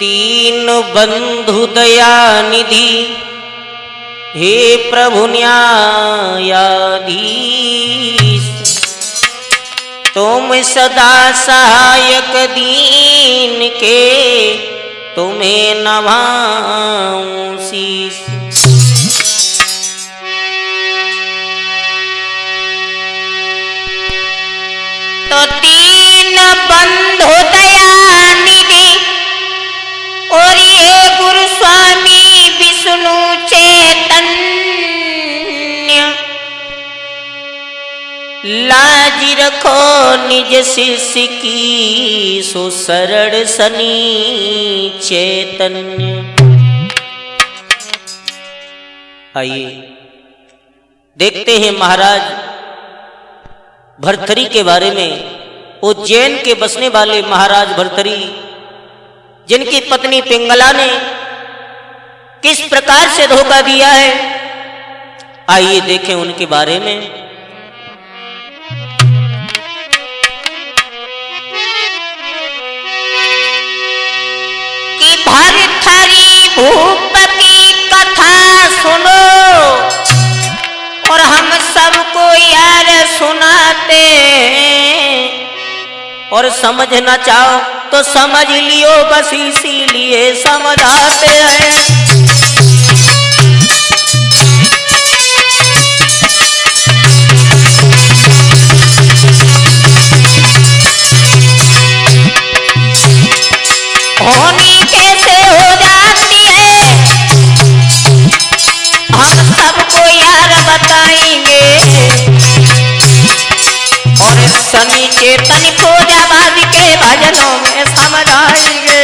तीन बंधु दया निधि हे प्रभु न्यायाधीश, तुम सदा सहायक दीन के, तुम्हें नभाऊं शीश। तो तीन बंधु दया निधि और ये गुरु स्वामी विष्णु चैतन्य, लाज रखो निज शिष्य की, सो शरण सनी चैतन्य। आइए देखते हैं महाराज भर्तृहरि के बारे में। उज्जैन के बसने वाले महाराज भर्तृहरि, जिनकी पत्नी पिंगला ने किस प्रकार से धोखा दिया है, आइए देखें उनके बारे में। कि भर्तृहरि भूपति कथा सुनो, और हम सबको यार सुनाते, और समझना चाहो तो समझ लियो, बस इसीलिए समझाते हैं। होनी कैसे हो जाती है, हम सबको यार बताएंगे, और शनि चेतन को जवाब के भजनों में समझाएंगे।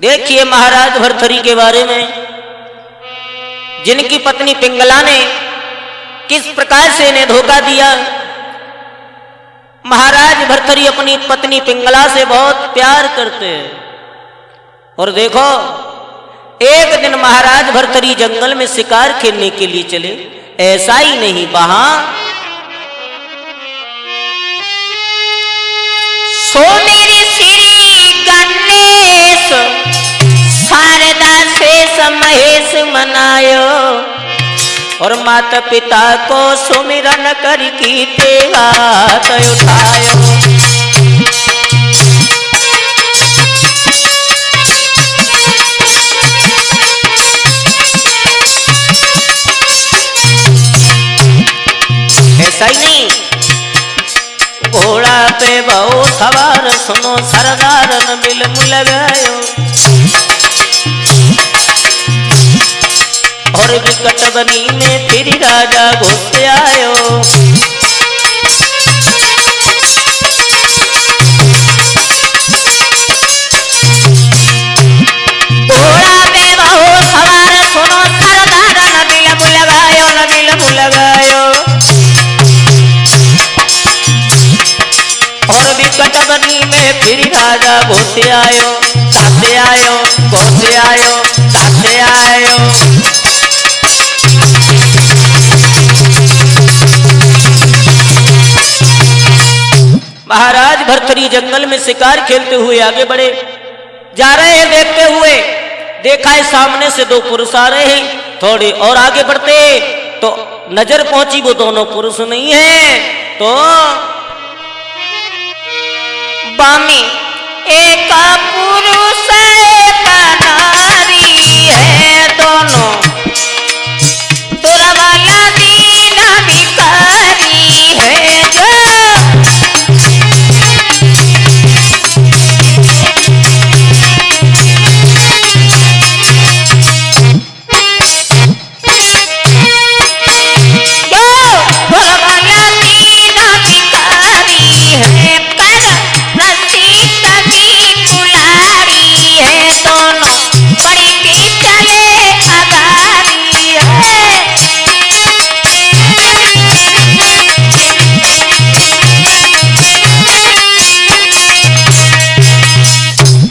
देखिए महाराज भर्तृहरि के बारे में, जिनकी पत्नी पिंगला ने किस प्रकार से इन्हें धोखा दिया। महाराज भर्तृहरि अपनी पत्नी पिंगला से बहुत प्यार करते हैं, और देखो एक दिन महाराज भर्तृहरि जंगल में शिकार खेलने के लिए चले। ऐसा ही नहीं, वहां सोमेर श्री गणेश शारदा शेष महेश मनायो, और माता पिता को सुमिरन कर की ते हाथ उठायो। ऐसा ही नहीं, घोड़ा पे बहु सवार सुनो सरदार न मिल लगायो, और विकट बनी में फिर राजा घुस आयो। घोड़ा पे बहु सवार सुनो सरदार न मिल लगायो, न मिल लगायो, और विकट बनी में फिर राजा घुस आयो। दासे आयो, घुस आयो, दासे आयो। महाराज भर्तृहरि जंगल में शिकार खेलते हुए आगे बढ़े जा रहे हैं। देखते हुए देखा है सामने से दो पुरुष आ रहे हैं। थोड़े और आगे बढ़ते तो नजर पहुंची वो दोनों पुरुष नहीं है, तो बामी एक पुरुष एक नारी है, दोनों दुर्बला दीन भिखारी है। जो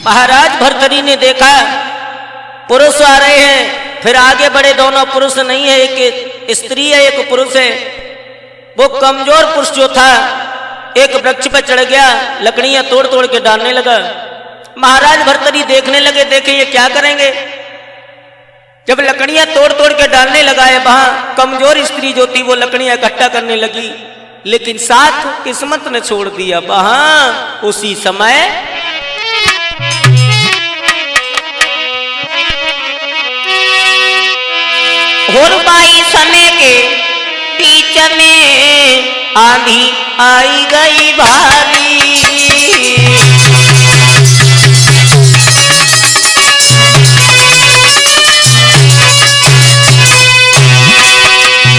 महाराज भर्तृहरि ने देखा पुरुष आ रहे हैं, फिर आगे बढ़े, दोनों पुरुष नहीं है, एक स्त्री है एक पुरुष है। वो कमजोर पुरुष जो था एक वृक्ष पर चढ़ गया, लकड़ियां तोड़ तोड़ के डालने लगा। महाराज भर्तरी देखने लगे, देखे ये क्या करेंगे। जब लकड़ियां तोड़ तोड़ के डालने लगा है, वहां कमजोर स्त्री जो थी वो लकड़ियां इकट्ठा करने लगी, लेकिन साथ किस्मत ने छोड़ दिया। वहां उसी समय होरबाई समय के बीच में आंधी आई गई भारी।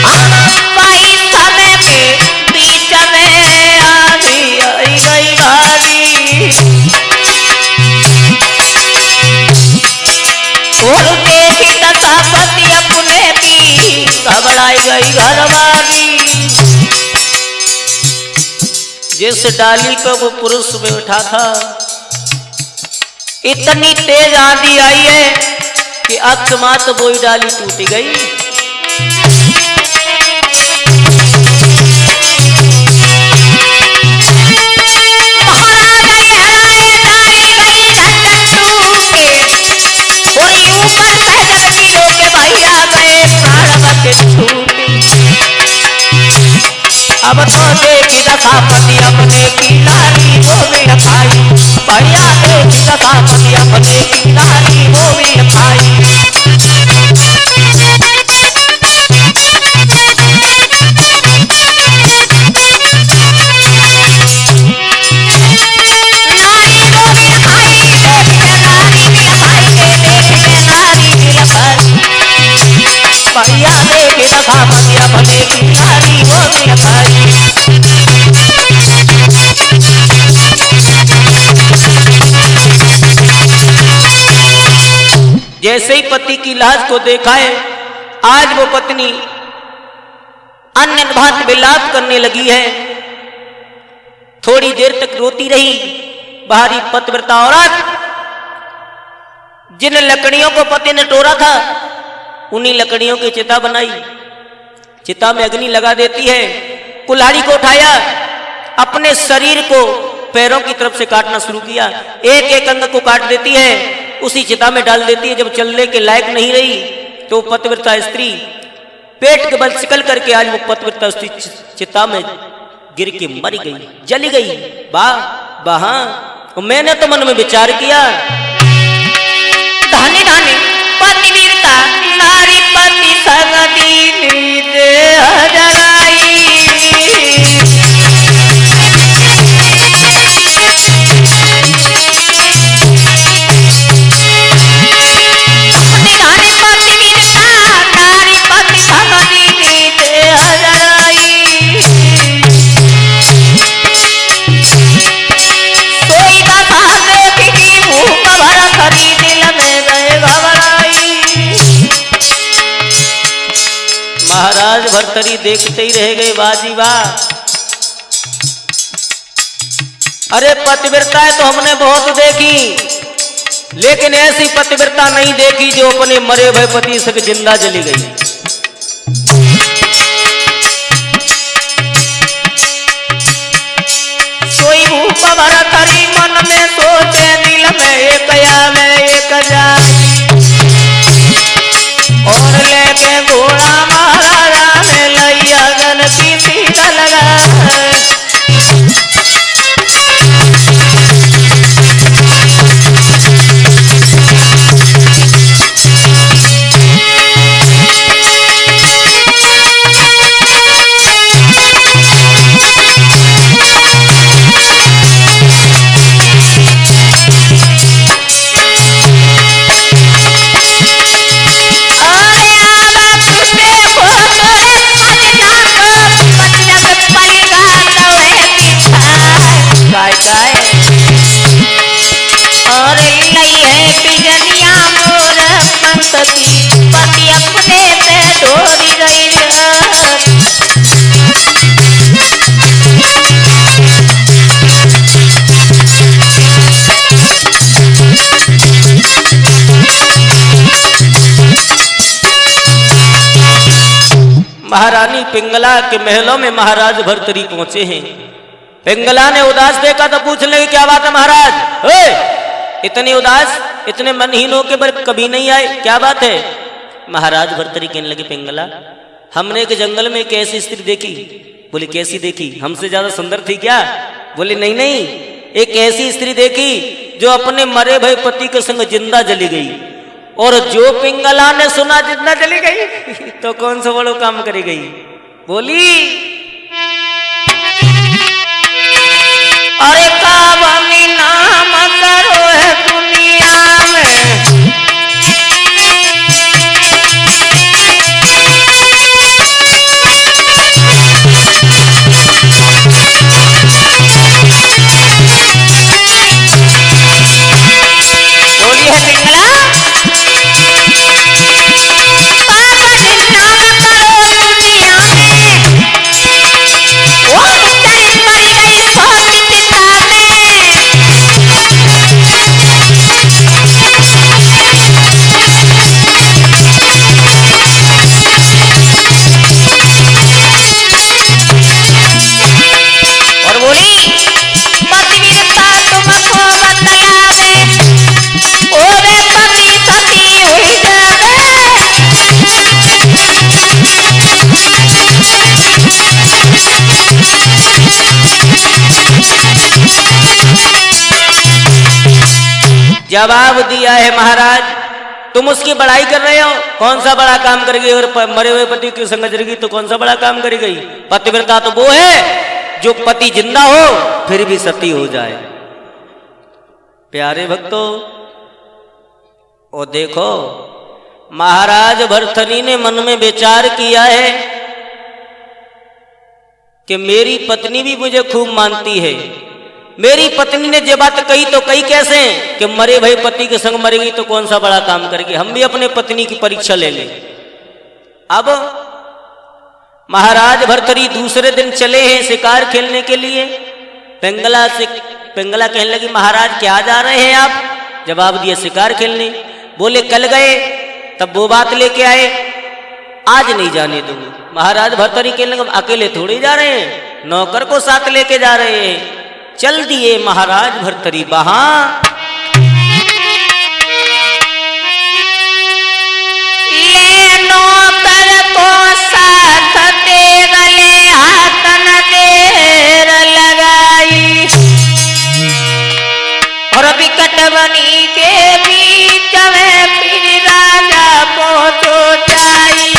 होरबाई समय के बीच में आंधी आई गई भारी। और देखी दशापति अपने भी घबराई गई घरवाली। जिस डाली पर वो पुरुष बैठा था, इतनी तेज आंधी आई है कि अकस्मात वो डाली टूट गई। अब तो देखी दशापति अपने की नारी वो में खाई। बढ़िया देखी दशापति अपने की नारी वो में खाई। बढ़िया देखी दशापति अपने की नारी वो में खाई। जैसे ही पति की लाश को देखा है, आज वो पत्नी अन्य भांति विलाप करने लगी है। थोड़ी देर तक रोती रही। बाहरी पतिव्रता औरत जिन लकड़ियों को पति ने तोड़ा था, उन्हीं लकड़ियों की चिता बनाई। चिता में अग्नि लगा देती है। कुल्हाड़ी को उठाया, अपने शरीर को पैरों की तरफ से काटना शुरू किया। एक एक अंग को काट देती है, उसी चिता में डाल देती है। जब चलने के लायक नहीं रही तो पतिव्रता स्त्री पेट के बल सिकल करके आज वो पतिव्रता स्त्री चिता में गिर के मर गई, जली गई। मैंने तो मन में विचार किया, धानी धानी पतिव्रता नारी पति संग दीनी देह जलाई। महाराज भर्तरी देखते ही रह गए। बाजी वाह, अरे पतिव्रता है तो हमने बहुत देखी, लेकिन ऐसी पतिव्रता नहीं देखी जो अपने मरे भय पति से जिंदा जली गई। सोई भूप भरतरी मन में सोचे, दिल में एक आवे एक जाए। और लेके घोड़ा महाराजा ने लैया गन की सीधा लगा। महारानी पिंगला के महलों में महाराज भर्तरी पहुंचे हैं। पिंगला ने उदास देखा तो पूछने लगे क्या बात है महाराज, इतने उदास, इतने मनहीन होके पर कभी नहीं आए, क्या बात है? महाराज भर्तरी कहने लगे पिंगला, हमने एक जंगल में एक ऐसी स्त्री देखी। बोले कैसी देखी, हमसे ज्यादा सुंदर थी क्या? बोले नहीं नहीं, एक ऐसी स्त्री देखी जो अपने मरे भय पति के संग जिंदा जली गई। और जो पिंगला ने सुना जिंदा चली गई तो कौन सा बड़ो काम करी गई? बोली अरे कावनी नाम करो है दुनिया में, बोली है पिंगला जवाब दिया है महाराज, तुम उसकी बड़ाई कर रहे हो, कौन सा बड़ा काम कर गई? और मरे हुए पति की संग जल तो कौन सा बड़ा काम कर गई? पतिव्रता तो वो है जो पति जिंदा हो फिर भी सती हो जाए। प्यारे भक्तों, और देखो महाराज भर्तरी ने मन में विचार किया है कि मेरी पत्नी भी मुझे खूब मानती है, मेरी पत्नी ने ये बात कही तो कही कैसे कि मरे भाई पति के संग मरेगी तो कौन सा बड़ा काम करेगी, हम भी अपने पत्नी की परीक्षा ले लें। अब महाराज भर्तरी दूसरे दिन चले हैं शिकार खेलने के लिए। पिंगला कहने लगी महाराज क्या जा रहे हैं आप? जवाब दिया शिकार खेलने। बोले कल गए तब वो बात लेके आए, आज नहीं जाने दूंगी। महाराज भर्तरी कहने लगे अकेले थोड़ी जा रहे हैं, नौकर को साथ लेके जा रहे हैं। चल दिए महाराज भर्तरी वहां। ये नौकर को साथ दे गले हाथ न देर लगाई, और विकट बनी के बीच में फिर राजा पहुंचो जाई।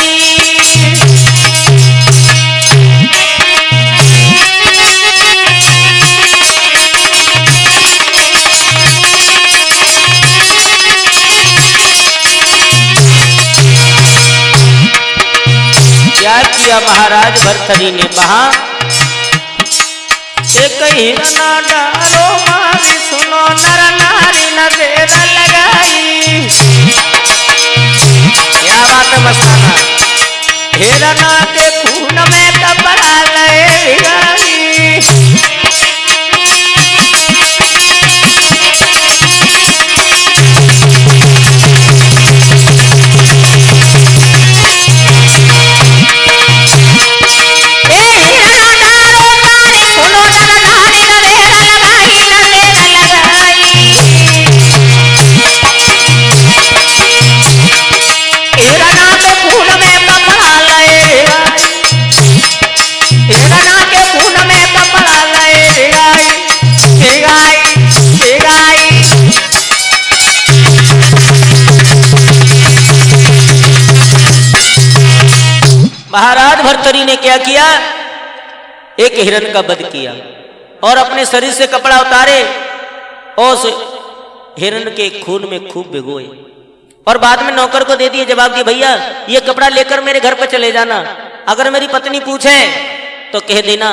किया महाराज भर्तरी ने कहा एक हिरना डालो मारी सुनो नर नारी न देर लगाई। क्या बात है मस्ताना, हिरना के खून में कपड़ा ले गई। महाराज भर्तरी ने क्या किया, एक हिरण का वध किया और अपने शरीर से कपड़ा उतारे और उस हिरण के खून में खूब भिगोए और बाद में नौकर को दे दिए। जवाब दिए भैया ये कपड़ा लेकर मेरे घर पर चले जाना, अगर मेरी पत्नी पूछे तो कह देना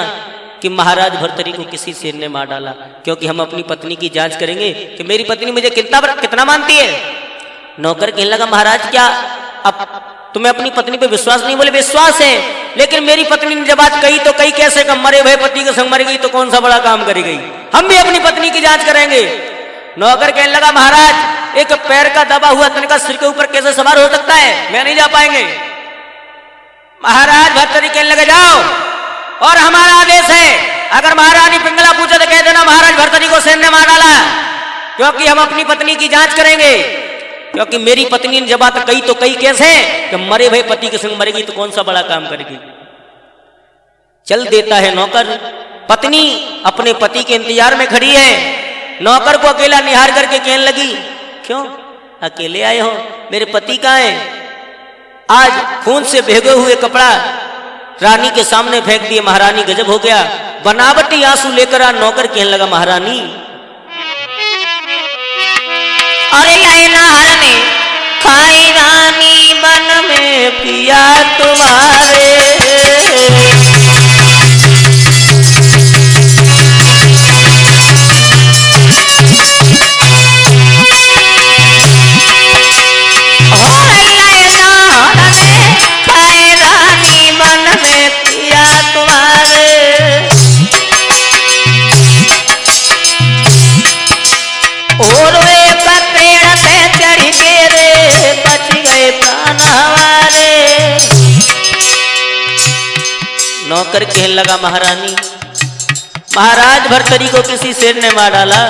कि महाराज भर्तरी को किसी शेर ने मार डाला, क्योंकि हम अपनी पत्नी की जांच करेंगे कि मेरी पत्नी मुझे कितना मानती है। नौकर कहने लगा महाराज क्या अब तुम्हें अपनी पत्नी पे विश्वास नहीं? बोले विश्वास है, लेकिन मेरी पत्नी ने जब बात कही तो कही कैसे कम मरे भय पति के संग मर गई तो कौन सा बड़ा काम करी गई, हम भी अपनी पत्नी की जांच करेंगे। नौकर कहने लगा महाराज एक पैर का दबा हुआ तनका सिर के ऊपर कैसे सवार हो सकता है, मैं नहीं जा पाएंगे। महाराज भर्तरी कहने लगे जाओ, और हमारा आदेश है अगर महारानी पिंगला पूछे तो कह देना महाराज भर्तरी को शेर ने मार डाला, क्योंकि हम अपनी पत्नी की जांच करेंगे। क्योंकि मेरी पत्नी ने जब बात कही तो कई कैसे कि मरे भाई पति के संग मरेगी तो कौन सा बड़ा काम करेगी। चल देता है नौकर, पत्नी अपने पति के इंतजार में खड़ी है, नौकर को अकेला निहार करके कहने लगी क्यों अकेले आए हो, मेरे पति कहाँ हैं? आज खून से भीगे हुए कपड़ा रानी के सामने फेंक दिए। महारानी गजब हो गया, बनावटी आंसू लेकर आ नौकर कहने लगा महारानी अरे नार ने खाई रानी बन में पिया तुम्हारे। और एक पेड़ पे चढ़ के रे बच गए प्राण हमारे। नौकर कहने लगा महारानी महाराज भर्तरी को किसी शेर ने मार डाला।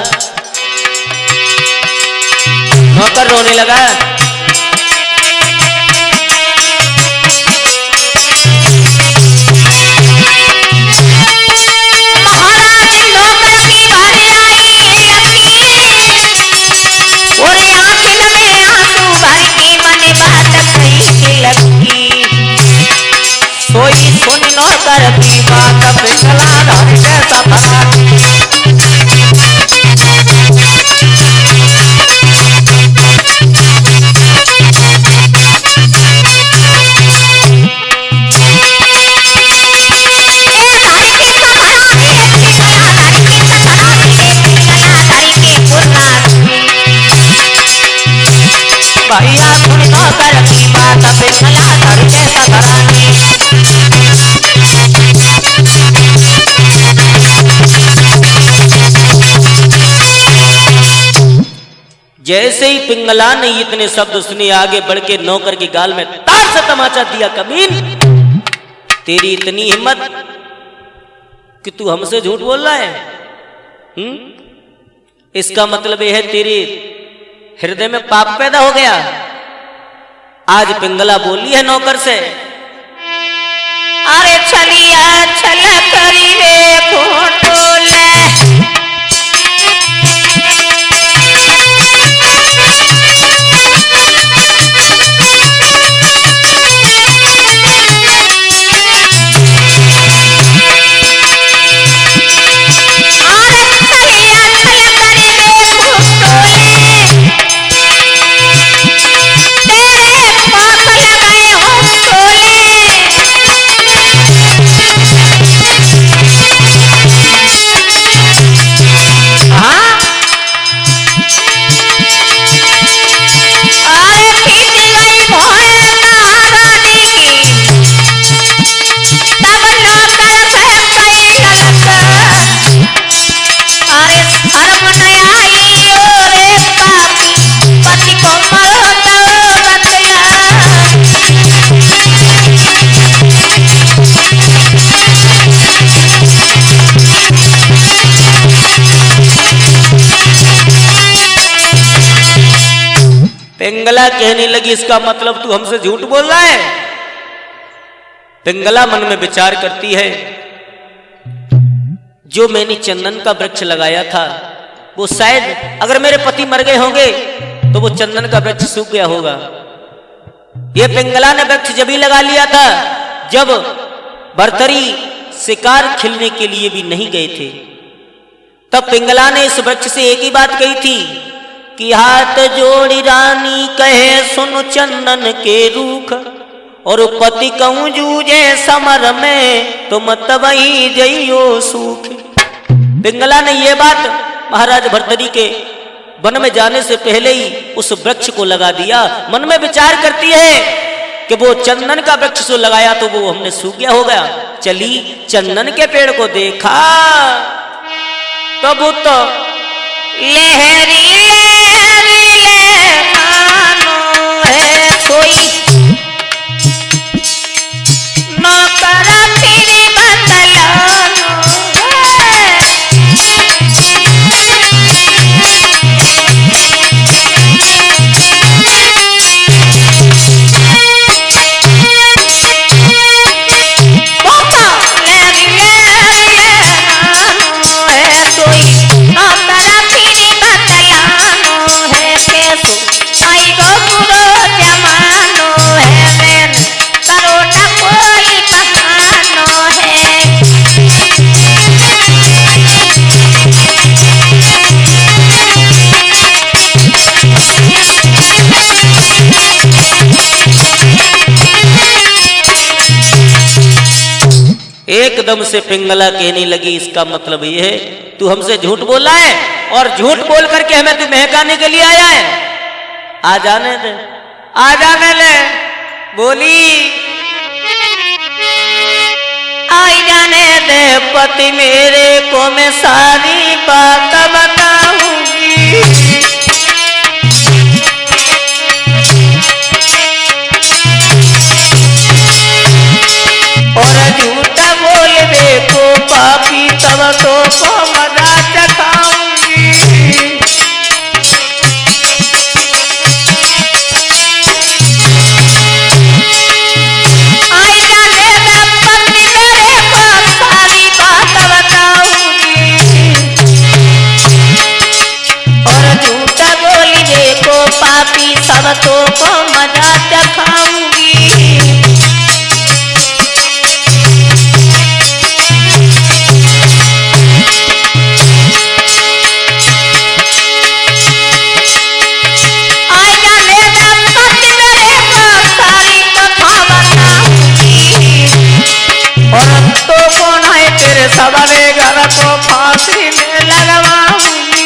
नौकर रोने लगा। कोई सुन नौकर की बात पिघला धर जैसा था। भैया सुन नौकर की बात पिघला धर जैसा धरानी। जैसे ही पिंगला ने इतने शब्द सुने आगे बढ़ के नौकर के गाल में तार से तमाचा दिया। कमीन तेरी इतनी हिम्मत कि तू हमसे झूठ बोल रहा है। इसका मतलब यह है तेरे हृदय में पाप पैदा हो गया। आज पिंगला बोली है नौकर से अरे चलिया चल करी रे खोटोले। पिंगला कहने लगी इसका मतलब तू हमसे झूठ बोल रहा है। पिंगला मन में विचार करती है जो मैंने चंदन का वृक्ष लगाया था वो शायद अगर मेरे पति मर गए होंगे तो वो चंदन का वृक्ष सूख गया होगा। ये पिंगला ने वृक्ष जब ही लगा लिया था जब भर्तरी शिकार खेलने के लिए भी नहीं गए थे। तब पिंगला ने इस वृक्ष से एक ही बात कही थी कि हाथ जोड़ी रानी कहे सुन चंदन के रूख और पति कहूं जूझे समर में तो मत वही जइयो सूख। पिंगला ने यह बात महाराज भर्तरी के वन में जाने से पहले ही उस वृक्ष को लगा दिया। मन में विचार करती है कि वो चंदन का वृक्ष जो लगाया तो वो हमने सूख गया होगा। चली चंदन के पेड़ को देखा तब तो लहरी लहरी लहरानो है कोई एकदम से पिंगला कहने लगी, इसका मतलब ये है तू हमसे झूठ बोला है और झूठ बोल करके हमें तू महकाने के लिए आया है। आ जाने दे, आ जाने ले। बोली आई जाने दे पति मेरे को, मैं सारी बात बताऊंगी। और झूठा बोलवे को पापी, तब तो को मजा चखाऊंगी। आई जाने दे पति मेरे को, सारी बात बताऊंगी। और झूठा बोलवे को पापी, तब तो को मजा चखाऊंगी। सवारे घर को फांसी में लगवाऊंगी।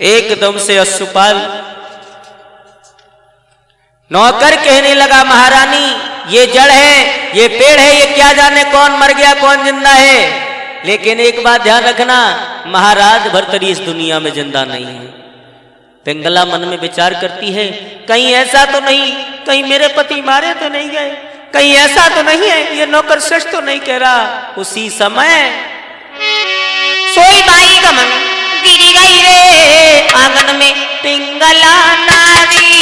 एकदम से अश्वपाल नौकर कहने लगा, महारानी ये जड़ है, ये पेड़ है, ये क्या जाने कौन मर गया कौन जिंदा है। लेकिन एक बात ध्यान रखना, महाराज भर्तरी इस दुनिया में जिंदा नहीं है। पिंगला मन में विचार करती है, कहीं ऐसा तो नहीं, कहीं मेरे पति मारे तो नहीं गए, कहीं ऐसा तो नहीं है, ये नौकर सच तो नहीं कह रहा। उसी समय सोई बाई गमन गिरी गई रे आंगन में पिंगला नारी।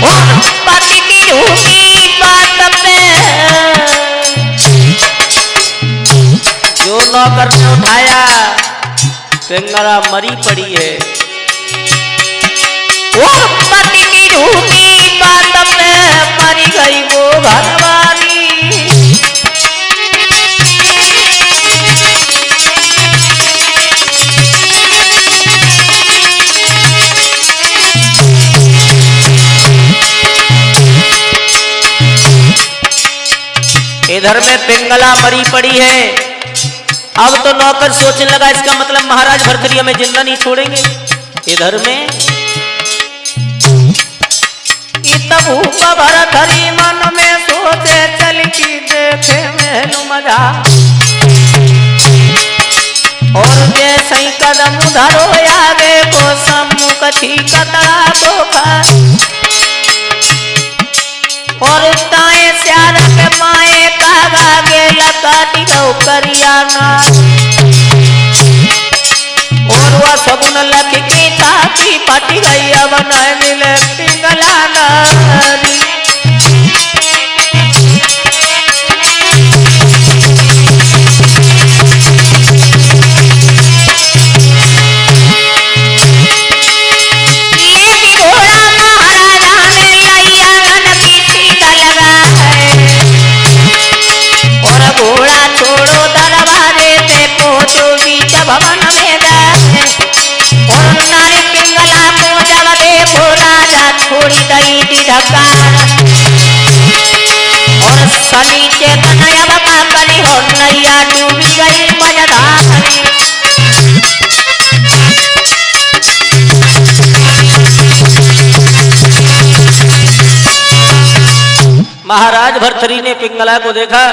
और पति की झूठी बात पे जो नौकर ने उठाया, पिंगला मरी पड़ी है। वो पति की झूठी बात पे मरी गई वो घरवाली। इधर में पिंगला मरी पड़ी है। अब तो नौकर सोचने लगा, इसका मतलब महाराज भर्तरी हमें जिंदा नहीं छोड़ेंगे। इधर में भूप भरथरी मन में सोचे, चल की देखे महलू मजा। और जैसे ही कदम धरो आगे को सम्मुख कतरा धोखा। और ताए स्यार के माए कागा गे लकाटी गौ करियाना। और वह सगुन लख की छाती फट गई, अब न मिले पिंगला नारी। भवन में गए और नारी पिंगला को जब देखो राजा छोड़ी गई थी धक्का। और सनी चेतन अब काकली हो नैया डूबी गई मजधारी। महाराज भर्तरी ने पिंगला को देखा,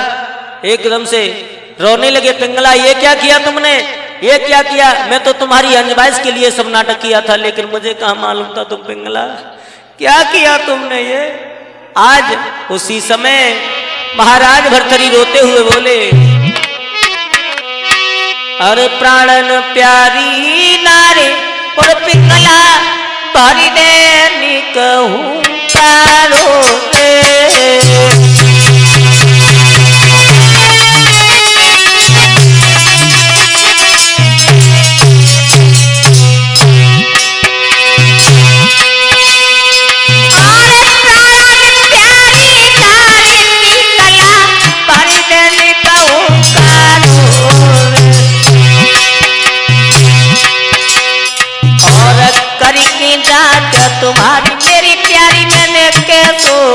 एकदम से रोने लगे। पिंगला ये क्या किया तुमने, ये क्या किया? मैं तो तुम्हारी अंजबाइश के लिए सब नाटक किया था, लेकिन मुझे कहाँ मालूम था तुम पिंगला, क्या किया तुमने ये। आज उसी समय महाराज भर्तरी रोते हुए बोले, अरे प्राणन प्यारी नारे और पिंगला भरी देनी कहूँ तारो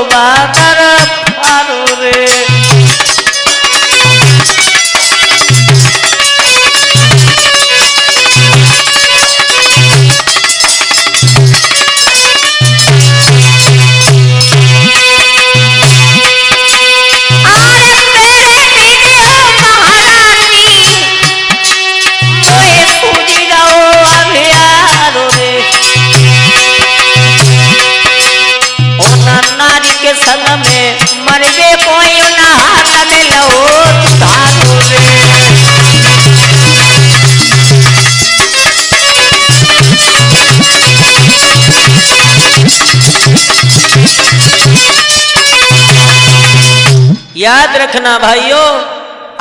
बादर फारो रे। संग में मरबे कोई ना हाथ में लो धारो रे। याद रखना भाइयों,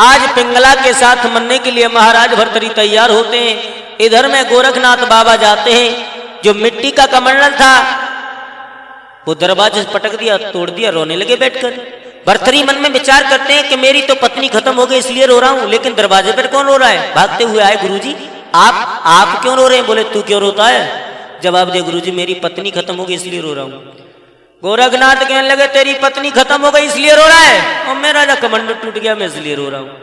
आज पिंगला के साथ मरने के लिए महाराज भर्तरी तैयार होते हैं। इधर में गोरखनाथ बाबा जाते हैं। जो मिट्टी का कमंडल था वो दरवाजे से पटक दिया, तोड़ दिया, रोने लगे बैठकर। भर्तरी मन में विचार करते हैं कि मेरी तो पत्नी खत्म हो गई इसलिए रो रहा हूं, लेकिन दरवाजे पर कौन रो रहा है? भागते हुए आए गुरुजी, आप क्यों रो रहे हैं? बोले तू क्यों रोता है? जवाब दिया गुरुजी मेरी पत्नी खत्म हो गई इसलिए रो रहा हूं। गोरखनाथ कहने लगे तेरी पत्नी खत्म हो गई इसलिए रो रहा है? और मेरा जो कमंडल टूट गया मैं इसलिए रो रहा हूं।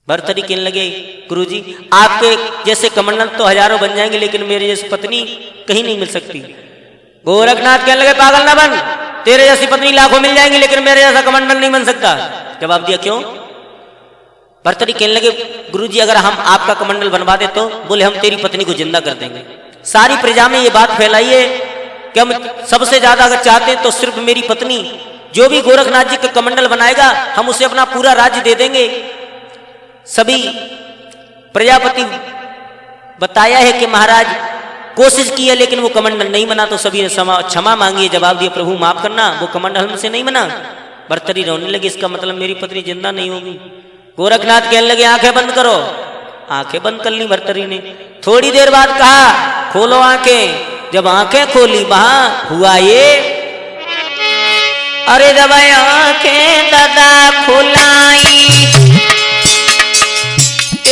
भर्तरी कहने लगे गुरुजी आपके जैसे कमंडल तो हजारों बन जाएंगे, लेकिन मेरी जैसी पत्नी कहीं नहीं मिल सकती। गोरखनाथ कहने लगे पागल ना बन, तेरे जैसी पत्नी लाखों मिल जाएंगी, लेकिन मेरे जैसा कमंडल नहीं बन सकता। जवाब दिया क्यों? भर्तरी कहने लगे गुरुजी अगर हम आपका कमंडल बनवा दे तो? बोले हम तेरी पत्नी को जिंदा कर देंगे। सारी प्रजा में ये बात फैलाइए कि हम सबसे ज्यादा अगर चाहते हैं तो सिर्फ मेरी पत्नी, जो भी गोरखनाथ जी का कमंडल बनाएगा हम उसे अपना पूरा राज्य दे देंगे। सभी प्रजापति बताया है कि महाराज कोशिश की है लेकिन वो कमंडल नहीं बना, तो सभी ने क्षमा मांगी। जवाब दिया प्रभु माफ करना, वो कमंडल हमसे नहीं बना। भर्तरी रोने लगे इसका मतलब मेरी पत्नी जिंदा नहीं होगी। गोरखनाथ कहने लगे आंखें बंद करो। आंखें बंद कर ली भर्तरी ने। थोड़ी देर बाद कहा खोलो आंखें। जब आंखें खोली वहां हुआ ये, अरे जब आंखें दादा खुलाई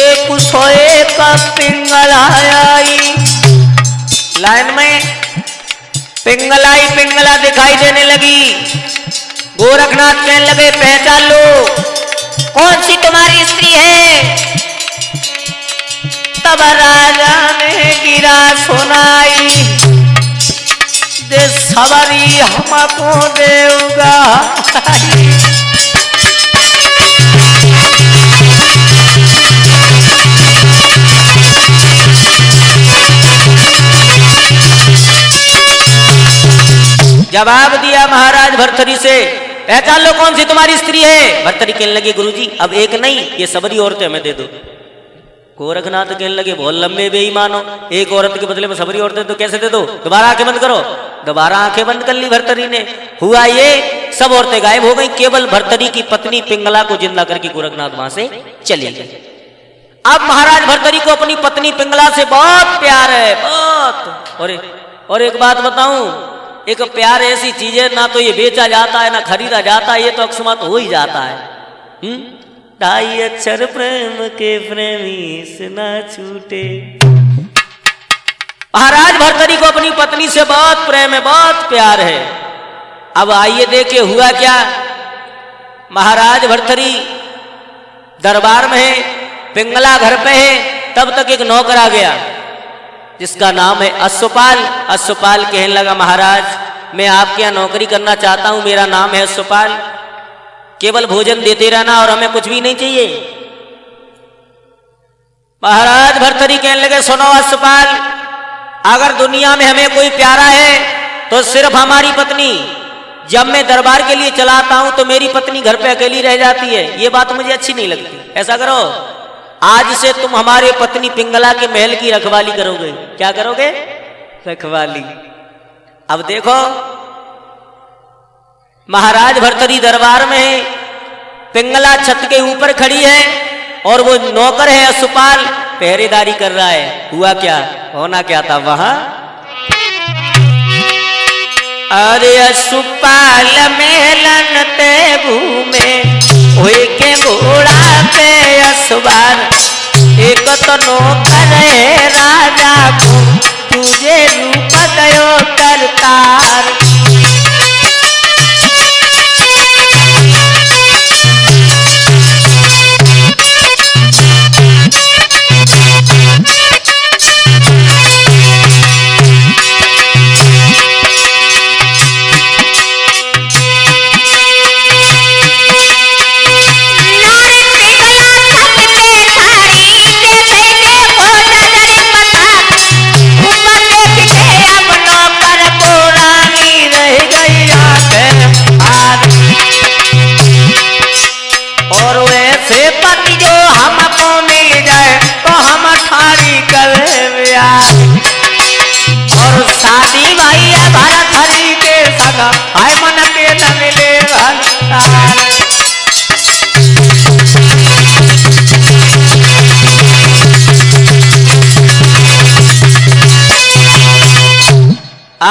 एक सोए का पिंगला आई। लाइन में पिंगला दिखाई देने लगी। गोरखनाथ कहने लगे पहचान लो कौन सी तुम्हारी स्त्री है? तब राजा ने गिरा सुनाई दे सवारी हमको देगा। जवाब दिया महाराज भर्तरी से पहचान लो कौन सी तुम्हारी स्त्री है? भर्तरी कहने लगे गुरुजी अब एक नहीं ये सबरी औरतें हमें दे दो। गोरखनाथ कहने लगे बहुत लंबे बेईमान हो, एक औरत के बदले में सबरी औरतें तो कैसे दे दो? दोबारा आंखें बंद करो। दोबारा आंखें बंद कर ली भर्तरी ने। हुआ ये सब औरतें गायब हो गई, केवल भर्तरी की पत्नी पिंगला को जिंदा करके गोरखनाथ वहां से चले गए। अब महाराज भर्तरी को अपनी पत्नी पिंगला से बहुत प्यार है, बहुत। और एक बात बताऊं, एक प्यार ऐसी चीज है ना तो ये बेचा जाता है ना खरीदा जाता है, ये तो अकस्मात हो ही जाता है। ढाई अक्षर प्रेम के प्रेमी से ना छूटे। महाराज भर्तरी को अपनी पत्नी से बहुत प्रेम है, बहुत प्यार है। अब आइए देखे हुआ क्या। महाराज भर्तरी दरबार में है, पिंगला घर पे है, तब तक एक नौकर आ गया जिसका नाम है अश्वपाल। अश्वपाल कहने लगा महाराज मैं आपके यहाँ नौकरी करना चाहता हूं, मेरा नाम है अश्वपाल, केवल भोजन देते रहना और हमें कुछ भी नहीं चाहिए। महाराज भर्तरी कहने लगे सुनो अश्वपाल, अगर दुनिया में हमें कोई प्यारा है तो सिर्फ हमारी पत्नी। जब मैं दरबार के लिए चलाता हूं तो मेरी पत्नी घर पे अकेली रह जाती है, ये बात मुझे अच्छी नहीं लगती। ऐसा करो आज से तुम हमारे पत्नी पिंगला के महल की रखवाली करोगे। क्या करोगे? रखवाली। अब देखो महाराज भर्तरी दरबार में है, पिंगला छत के ऊपर खड़ी है और वो नौकर है अश्वपाल पहरेदारी कर रहा है। हुआ क्या? होना क्या था वहां? अरे अश्वपाल मेलन ते घूमे हुए के घोड़ा पे अश्वार, एक तो नौकर है राजा को तुझे रूप दयो करतार।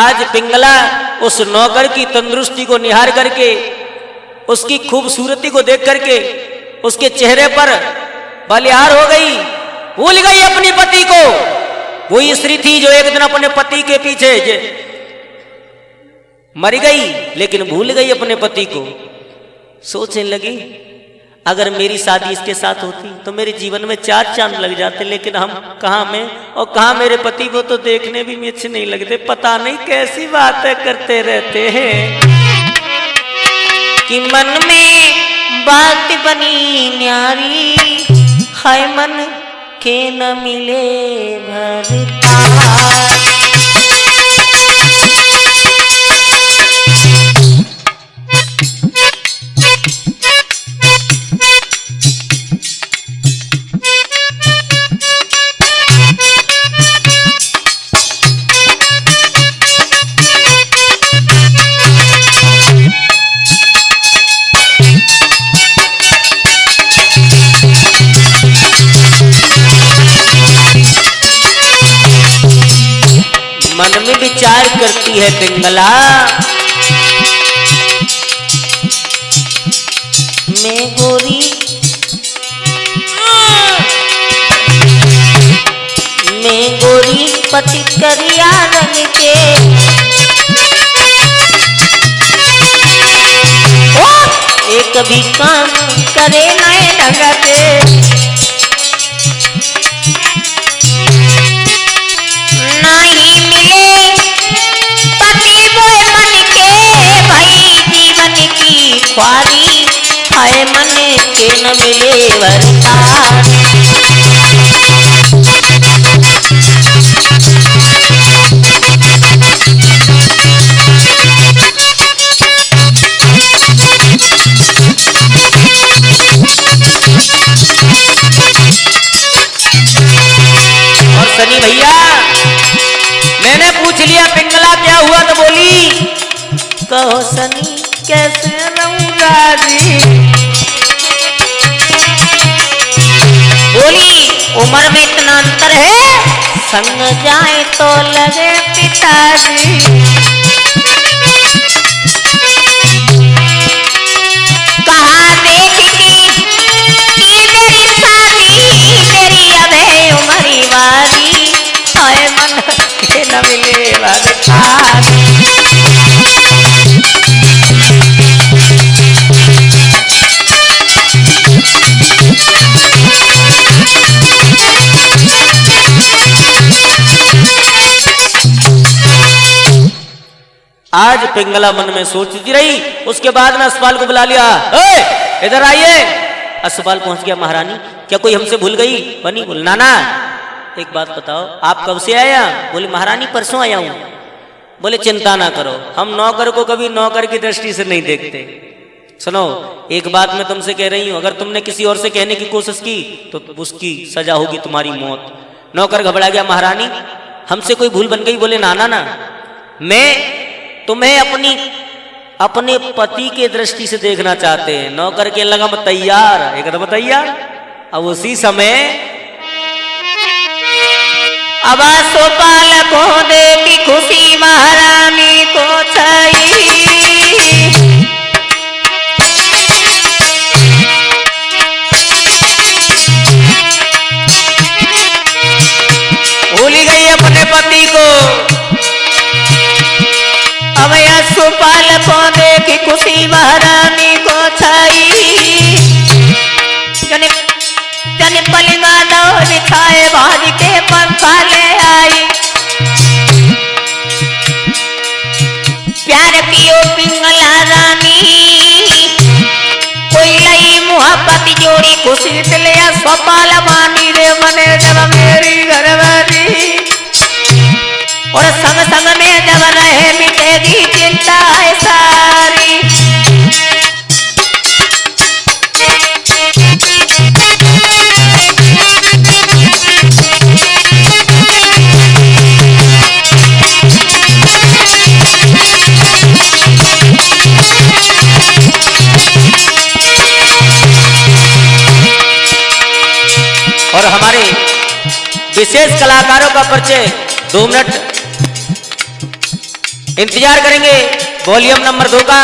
आज पिंगला उस नौकर की तंदुरुस्ती को निहार करके, उसकी खूबसूरती को देख करके उसके चेहरे पर बलिहार हो गई, भूल गई अपनी पति को। वही स्त्री थी जो एक दिन अपने पति के पीछे मर गई, लेकिन भूल गई अपने पति को। सोचने लगी अगर मेरी शादी इसके साथ होती तो मेरे जीवन में 4 चांद लग जाते, लेकिन हम कहाँ मैं और कहाँ मेरे पति को तो देखने भी अच्छे नहीं लगते। पता नहीं कैसी बातें करते रहते हैं कि मन में बात बनी न्यारी, हाय मन के न मिले भरता। मन में विचार करती है पिंगला, मैं गोरी पति करिया रंग के, एक भी काम करे नए ढंग के। नहीं मिले पति वो मन के, भाई जीवन की ख्वारी, हाय मन के न मिले वरदान। और सनी भैया मैंने पूछ लिया पिंगला क्या हुआ, तो बोली कहो सनी कैसे रहूं राजी। बोली उम्र में इतना अंतर है, संग जाए तो लगे पिताजी। कहाँ देखी कि मेरी शादी, मेरी अब है उमरी वारी, हाय मन के न मिले वरदान। आज पिंगला मन में सोचती रही। उसके बाद में असपाल को बुला लिया, इधर आइए। असपाल पहुंच गया। महारानी क्या कोई हमसे भूल गई? बनी बोल नाना एक बात बताओ, आप कब से आया? बोले महारानी परसों आया हूं। बोले चिंता ना करो, हम नौकर को कभी नौकर की दृष्टि से नहीं देखते। सुनो एक बात मैं तुमसे कह रही हूं, अगर तुमने किसी और से कहने की कोशिश की तो उसकी सजा होगी तुम्हारी मौत। नौकर घबरा गया, महारानी हमसे कोई भूल बन गई? बोले नाना ना, मैं तुम्हें अपने पति के दृष्टि से देखना चाहते हैं। नौकर के लगा मैं तैयार, एकदम तैयार। अब उसी समय अब सोपाल को देखी खुशी महारानी को छाई। भूल गई अपने पति को। अब सुपाल को देखी खुशी महारानी को छाई। जन पलिंगा दो बिछाए भाज के पंखा ले आई। प्यार पियो पिंगला रानी, कोई लई मुहब्बत जोड़ी खुशी दिले सुपाल मानी रे मने जब मेरी घरवाली। और संग संग में जब रहे मिटेगी चिंता है सारी। और हमारे विशेष कलाकारों का परिचय 2 मिनट इंतजार करेंगे वॉल्यूम नंबर 2 का।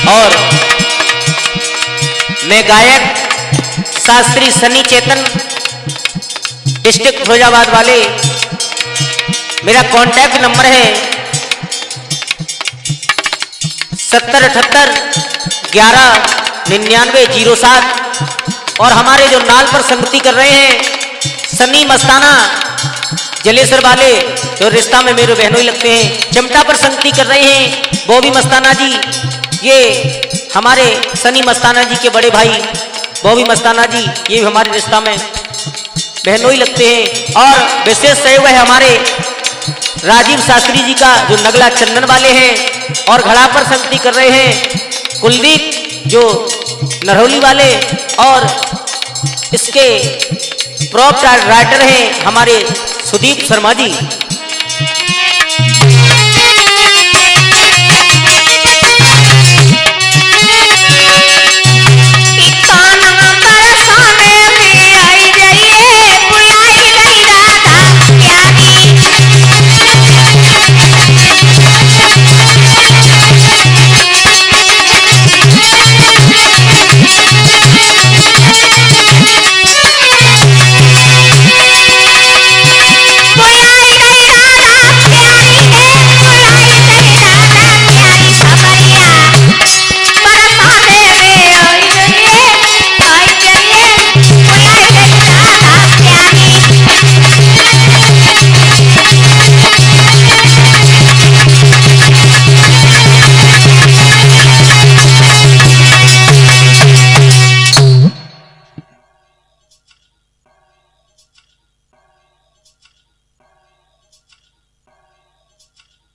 और मैं गायक शास्त्री सनी चेतन, डिस्ट्रिक्ट फिरोजाबाद वाले, मेरा कांटेक्ट नंबर है 7078119907। और हमारे जो नाल पर संगति कर रहे हैं सनी मस्ताना जलेसर वाले, जो रिश्ता में मेरे बहनों ही लगते हैं। चमटा पर संगति कर रहे हैं बॉबी मस्ताना जी, ये हमारे सनी मस्ताना जी के बड़े भाई बॉबी मस्ताना जी, ये भी हमारे रिश्ता में बहनों ही लगते हैं। और विशेष सहयोग है हमारे राजीव शास्त्री जी का, जो नगला चंदन वाले हैं। और घड़ा पर संगति कर रहे हैं कुलदीप, जो नरहौली वाले। और इसके प्रॉप राइटर हैं हमारे सुदीप शर्मा जी।